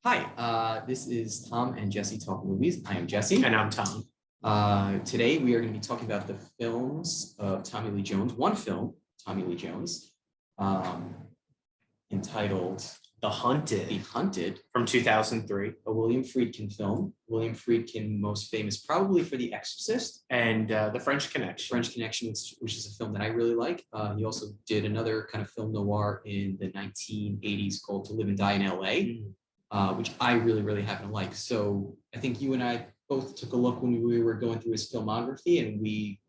Hi, this is Tom and Jesse Talk Movies. I am Jesse. And I'm Tom. Today we are going to be talking about the films of Tommy Lee Jones. One film, Tommy Lee Jones, entitled The Hunted from 2003. a William Friedkin film. William Friedkin, most famous probably for The Exorcist. And The French Connection. French Connection, which is a film that I really like. He also did another kind of film noir in the 1980s called To Live and Die in L.A., which I really happen to like. So I think you and I both took a look when we were going through his filmography, and we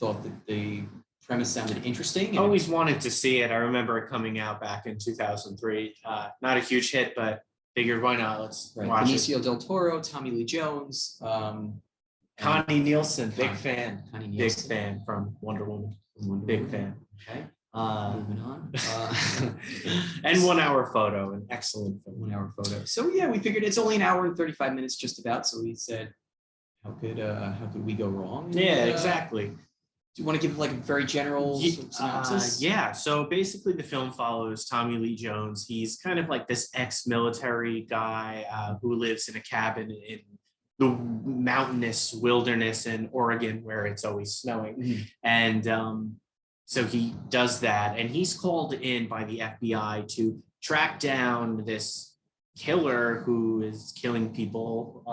thought that the premise sounded interesting. I always wanted to see it. I remember it coming out back in 2003. Not a huge hit, but figured why not? Let's watch Benicio it. del Toro, Tommy Lee Jones, Connie Nielsen, big fan. Connie Nielsen. Big fan from Wonder Woman. Big fan. Okay. Moving on. And 1 hour photo, an excellent film. 1 hour photo. So yeah, we figured it's only an hour and 35 minutes just about. So we said, how could we go wrong? And, yeah, exactly. Do you want to give like a very general synopsis? Yeah. So basically the film follows Tommy Lee Jones. He's kind of like this ex-military guy who lives in a cabin in the mountainous wilderness in Oregon where it's always snowing. Mm-hmm. And so he does that, and he's called in by the FBI to track down this killer who is killing people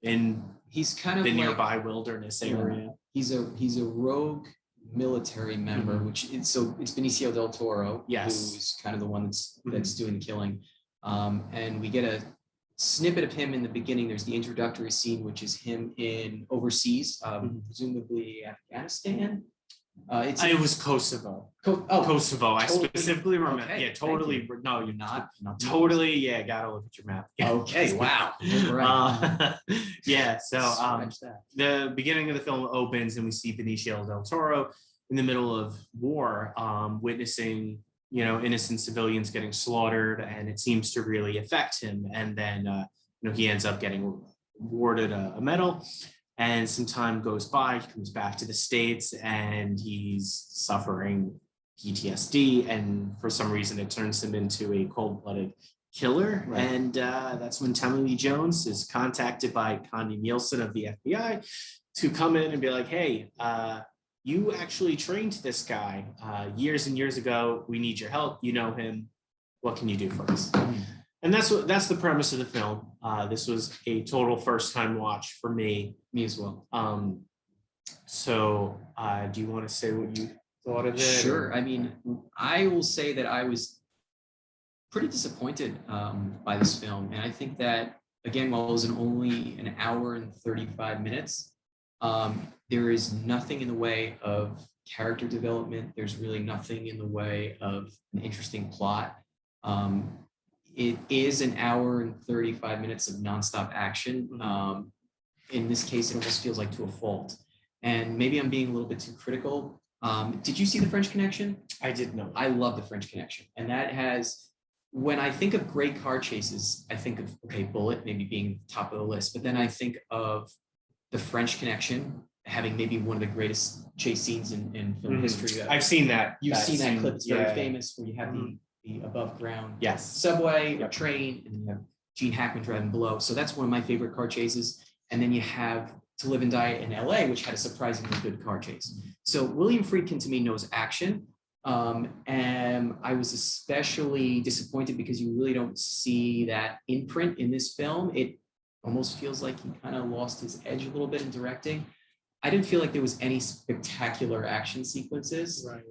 in he's kind of the like, nearby wilderness area. He's a rogue military member, which it's Benicio del Toro, yes, who's kind of the one that's doing the killing. And we get a snippet of him in the beginning. There's the introductory scene, which is him in overseas, presumably Afghanistan. It was Kosovo. Kosovo. I specifically remember. Okay, yeah, totally. No, you're not totally. Yeah, gotta look at your map. Yeah. Okay, wow. Right. Yeah, so the beginning of the film opens and we see Benicio del Toro in the middle of war, witnessing innocent civilians getting slaughtered, and it seems to really affect him. And then he ends up getting awarded a medal. And some time goes by, he comes back to the States and he's suffering PTSD. And for some reason, it turns him into a cold-blooded killer. Right. And that's when Tommy Lee Jones is contacted by Connie Nielsen of the FBI to come in and be like, hey, you actually trained this guy years and years ago. We need your help. You know him. What can you do for us? And that's the premise of the film. This was a total first-time watch for me. Me as well. So do you want to say what you thought of it? Sure. I mean, I will say that I was pretty disappointed by this film. And I think that, again, while it was only an hour and 35 minutes, there is nothing in the way of character development. There's really nothing in the way of an interesting plot. It is an hour and 35 minutes of nonstop action. In this case, it almost feels like to a fault. And maybe I'm being a little bit too critical. Did you see The French Connection? I did not. I love The French Connection. And that has, when I think of great car chases, I think of, okay, Bullet maybe being top of the list, but then I think of The French Connection having maybe one of the greatest chase scenes in film history. I've seen that. You've seen that clip. It's very famous, where you have the above ground subway or train, and then you have Gene Hackman driving below. So that's one of my favorite car chases. And then you have To Live and Die in LA, which had a surprisingly good car chase. So William Friedkin to me knows action. And I was especially disappointed because you really don't see that imprint in this film. It almost feels like he kind of lost his edge a little bit in directing. I didn't feel like there was any spectacular action sequences. Right.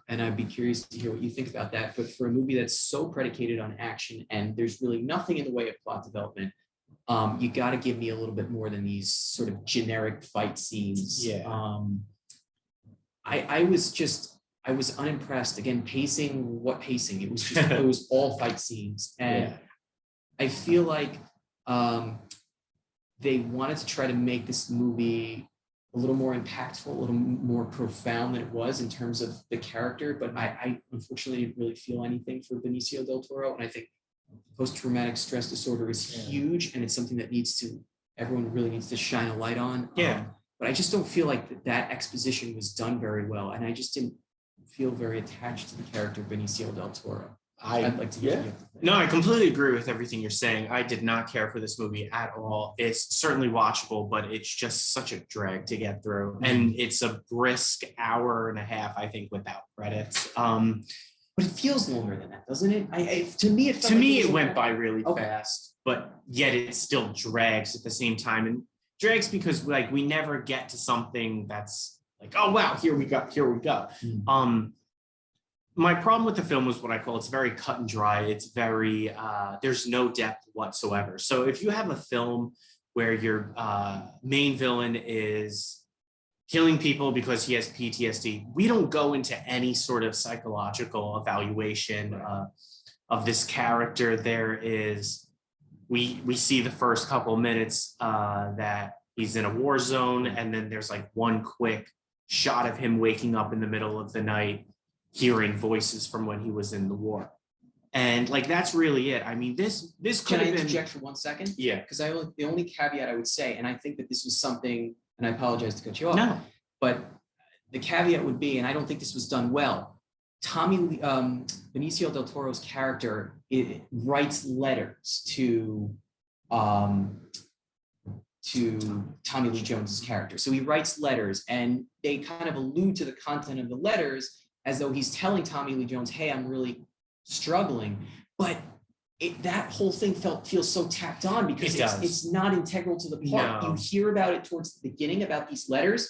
And I'd be curious to hear what you think about that. But for a movie that's so predicated on action and there's really nothing in the way of plot development, you got to give me a little bit more than these sort of generic fight scenes. Yeah. I was unimpressed. Again, what pacing? It was just, it was all fight scenes. And I feel like they wanted to try to make this movie a little more impactful, a little more profound than it was in terms of the character. But I unfortunately didn't really feel anything for Benicio del Toro. And I think post-traumatic stress disorder is huge, and it's something that everyone really needs to shine a light on. But I just don't feel like that exposition was done very well. And I just didn't feel very attached to the character Benicio del Toro. I'd like to hear you. No, I completely agree with everything you're saying. I did not care for this movie at all. It's certainly watchable, but it's just such a drag to get through. And it's a brisk hour and a half, I think, without credits. But it feels longer than that, doesn't it? To me, it went by really fast, but yet it still drags at the same time. And drags because like we never get to something that's like, oh wow, here we go. My problem with the film was what I call it's very cut and dry. It's very there's no depth whatsoever. So if you have a film where your main villain is killing people because he has PTSD, we don't go into any sort of psychological evaluation of this character. There is, we see the first couple minutes that he's in a war zone, and then there's like one quick shot of him waking up in the middle of the night, hearing voices from when he was in the war. And like, that's really it. I mean, this could have been... Can I interject for 1 second? Yeah. Because the only caveat I would say, and I think that this was something, and I apologize to cut you off. No. But the caveat would be, and I don't think this was done well, Benicio del Toro's character writes letters to Tommy Lee Jones's character. So he writes letters, and they kind of allude to the content of the letters as though he's telling Tommy Lee Jones, hey, I'm really struggling. But that whole thing feels so tacked on because it's not integral to the plot. No. You hear about it towards the beginning about these letters,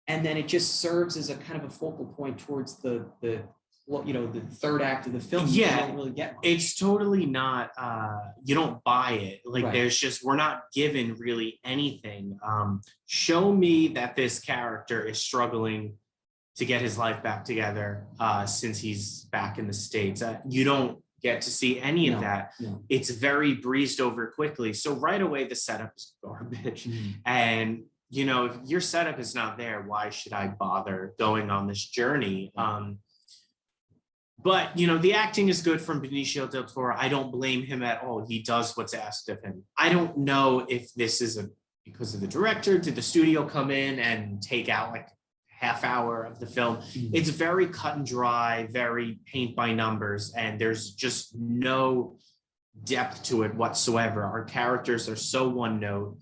and then it just serves as a kind of a focal point towards the third act of the film. Yeah, you don't really get much. It's totally not. You don't buy it. Like we're not given really anything. Show me that this character is struggling to get his life back together since he's back in the States. You don't get to see any of that. No. It's very breezed over quickly. So right away, the setup is garbage. And you know, if your setup is not there, why should I bother going on this journey? But, you know, the acting is good from Benicio del Toro. I don't blame him at all. He does what's asked of him. I don't know if this is because of the director. Did the studio come in and take out like half hour of the film? It's very cut and dry, very paint by numbers, and there's just no depth to it whatsoever. Our characters are so one note.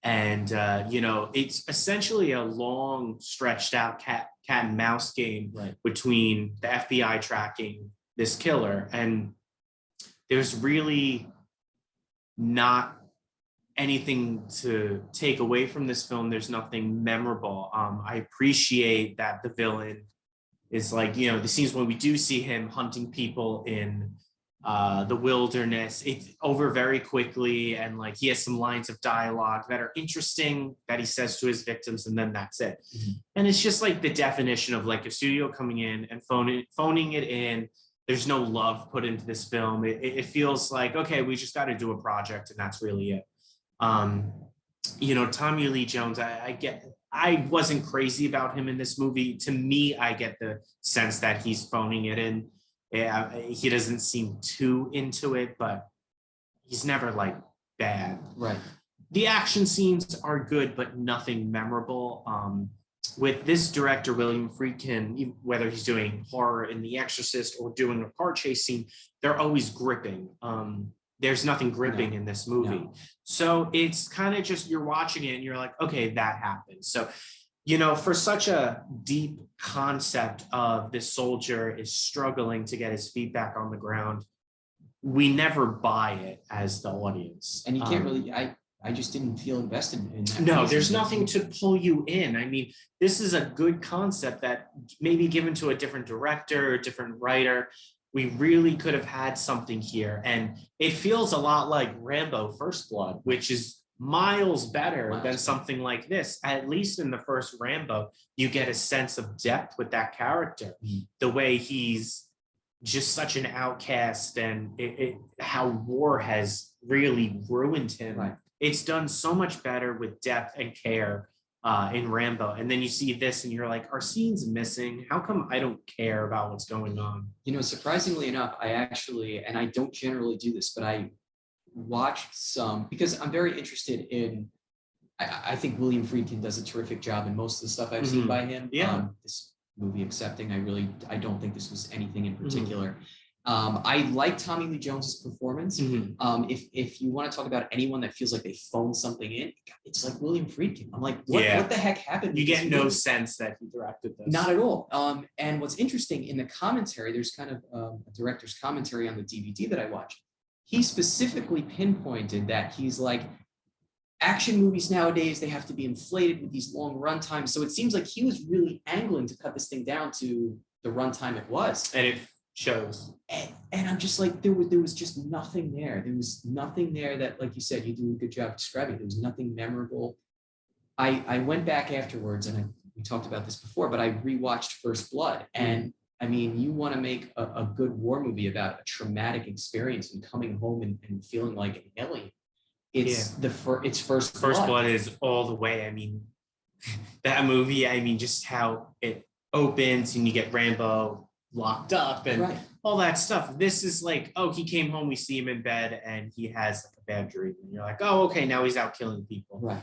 And, you know, it's essentially a long stretched out cat and mouse game between the FBI tracking this killer. And there's really not anything to take away from this film. There's nothing memorable. I appreciate that the villain is like, you know, the scenes when we do see him hunting people in the wilderness, it's over very quickly, and like he has some lines of dialogue that are interesting that he says to his victims, and then that's it. And it's just like the definition of like a studio coming in and phoning it in. There's no love put into this film. It feels like, okay, we just got to do a project, and that's really it. You know, Tommy Lee Jones, I wasn't crazy about him in this movie. To me, I get the sense that he's phoning it in. Yeah, he doesn't seem too into it, but he's never like bad. Right. The action scenes are good, but nothing memorable. With this director, William Friedkin, whether he's doing horror in The Exorcist or doing a car chase scene, they're always gripping. There's nothing gripping in this movie. No. So it's kind of just, you're watching it and you're like, okay, that happened. So, you know, for such a deep concept of this soldier is struggling to get his feet back on the ground, we never buy it as the audience. And you can't really, I just didn't feel invested in that. No, there's nothing to pull you in. I mean, this is a good concept that maybe given to a different director, a different writer, we really could have had something here. And it feels a lot like Rambo First Blood, which is miles better than something like this. At least in the first Rambo, you get a sense of depth with that character. The way he's just such an outcast, and how war has really ruined him. It's done so much better with depth and care in Rambo. And then you see this and you're like, our scene's missing. How come I don't care about what's going on? You know, surprisingly enough, I actually, and I don't generally do this, but I watched some, because I'm very interested in, I think William Friedkin does a terrific job in most of the stuff I've seen by him. Yeah. This movie accepting, I don't think this was anything in particular. I like Tommy Lee Jones's performance. If you want to talk about anyone that feels like they phoned something in, it's like William Friedkin. I'm like, what the heck happened? You get no sense that he directed this. Not at all. And what's interesting in the commentary, there's kind of a director's commentary on the DVD that I watched. He specifically pinpointed that he's like, action movies nowadays, they have to be inflated with these long run times. So it seems like he was really angling to cut this thing down to the runtime it was. And it shows. And I'm just like, there was just nothing there. There was nothing there that, like you said, you do a good job describing. There was nothing memorable. I went back afterwards, and we talked about this before, but I rewatched First Blood. And I mean, you want to make a good war movie about a traumatic experience and coming home and feeling like an alien. It's First Blood. First Blood is all the way. I mean, that movie, I mean, just how it opens and you get Rambo locked up and all that stuff. This is like, oh, he came home, we see him in bed and he has like a bad dream. And you're like, oh, okay, now he's out killing people. Right.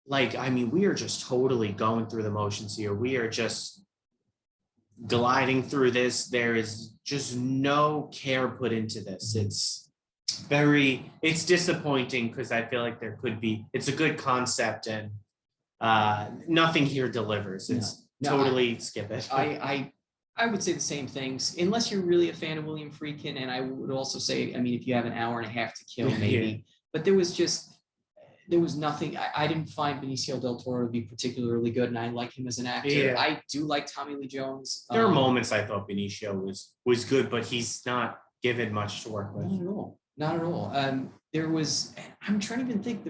Like, I mean, we are just totally going through the motions here. We are just gliding through this. There is just no care put into this. It's disappointing because I feel like it's a good concept and nothing here delivers. It's skip it. I would say the same things, unless you're really a fan of William Friedkin. And I would also say, I mean, if you have an hour and a half to kill, maybe, but there was nothing. I didn't find Benicio del Toro to be particularly good, and I like him as an actor. Yeah. I do like Tommy Lee Jones. There are moments I thought Benicio was good, but he's not given much to work with. Not at all. I'm trying to even think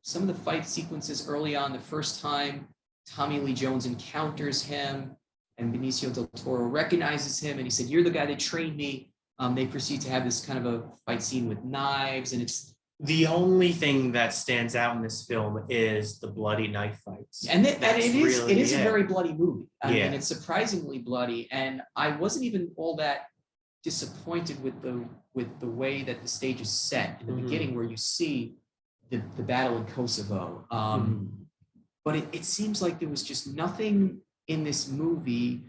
some of the fight sequences early on, the first time Tommy Lee Jones encounters him and Benicio del Toro recognizes him, and he said, "You're the guy that trained me." They proceed to have this kind of a fight scene with knives, and it's the only thing that stands out in this film is the bloody knife fights. And it is a very bloody movie. I mean, it's surprisingly bloody. And I wasn't even all that disappointed with the way that the stage is set in the beginning, where you see the battle in Kosovo. But it seems like there was just nothing in this movie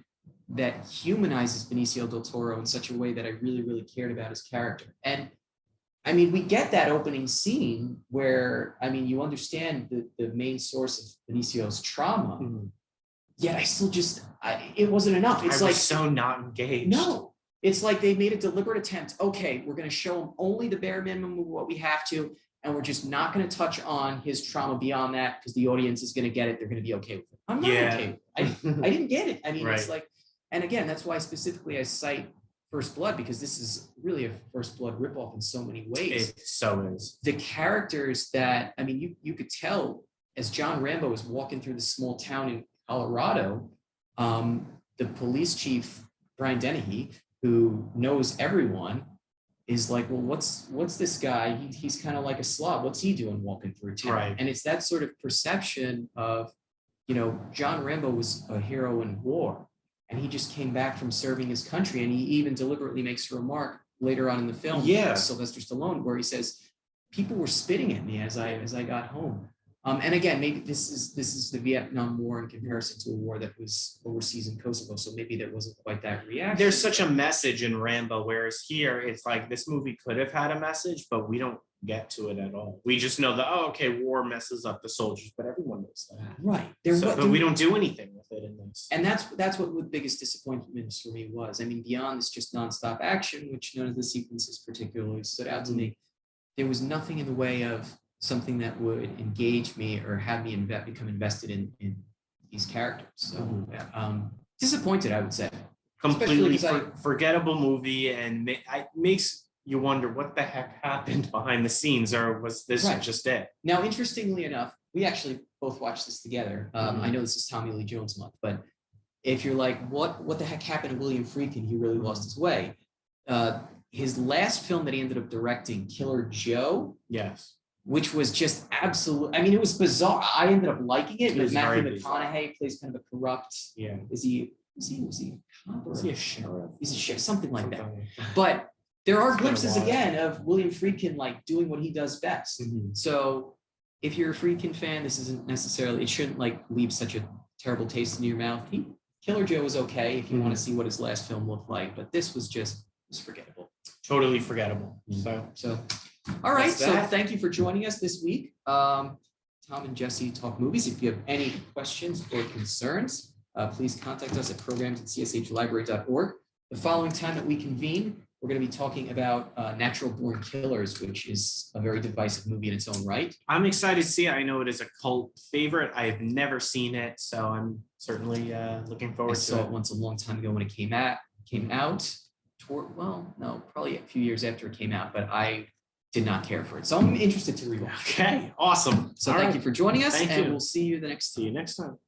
that humanizes Benicio del Toro in such a way that I really, really cared about his character. And I mean, we get that opening scene where, I mean, you understand the main source of Benicio's trauma, yet I still it wasn't enough. It's like so not engaged. No, it's like they made a deliberate attempt. Okay, we're going to show him only the bare minimum of what we have to, and we're just not going to touch on his trauma beyond that because the audience is going to get it. They're going to be okay with it. I'm not okay with it. I didn't get it. I mean, it's like, and again, that's why specifically I cite First Blood, because this is really a First Blood ripoff in so many ways. It so is. The characters that, I mean, you could tell as John Rambo is walking through the small town in Colorado, the police chief, Brian Dennehy, who knows everyone, is like, well, what's this guy? He's kind of like a slob. What's he doing walking through town? Right. And it's that sort of perception of, John Rambo was a hero in war. And he just came back from serving his country. And he even deliberately makes a remark later on in the film, Sylvester Stallone, where he says, people were spitting at me as I got home. And again, maybe this is the Vietnam War in comparison to a war that was overseas in Kosovo. So maybe there wasn't quite that reaction. There's such a message in Rambo, whereas here it's like this movie could have had a message, but we don't get to it at all. We just know that, war messes up the soldiers, but everyone knows that. Right. But we don't do anything with it in this. And that's what the biggest disappointment for me was. I mean, beyond this just nonstop action, which none of the sequences particularly stood out to me, there was nothing in the way of something that would engage me or have me become invested in these characters. So disappointed, I would say. Completely forgettable movie, and it makes you wonder what the heck happened behind the scenes, or was this just it? Now, interestingly enough, we actually both watched this together. I know this is Tommy Lee Jones month, but if you're like, what the heck happened to William Friedkin? He really lost his way. His last film that he ended up directing, Killer Joe. Yes. Which was just absolute. I mean, it was bizarre. I ended up liking it. But Matthew McConaughey plays kind of a corrupt. Yeah. Was he a cop? Is he a sheriff? He's a sheriff, something like that. But there are glimpses again of William Friedkin like doing what he does best. So if you're a Friedkin fan, this isn't necessarily. It shouldn't like leave such a terrible taste in your mouth. Killer Joe was okay if you want to see what his last film looked like, but this was just was forgettable. Totally forgettable. So, all right. That's So that. thank you for joining us this week. Tom and Jesse talk movies. If you have any questions or concerns, please contact us at programs@cshlibrary.org. The following time that we convene, we're going to be talking about Natural Born Killers, which is a very divisive movie in its own right. I'm excited to see it. I know it is a cult favorite. I have never seen it, so I'm certainly looking forward to saw it. it once a long time ago when it came out. Probably a few years after it came out, but I did not care for it. So I'm interested to rewatch. Okay, awesome. So thank you for joining us, Thank and you. we'll see you the next time. See you next time.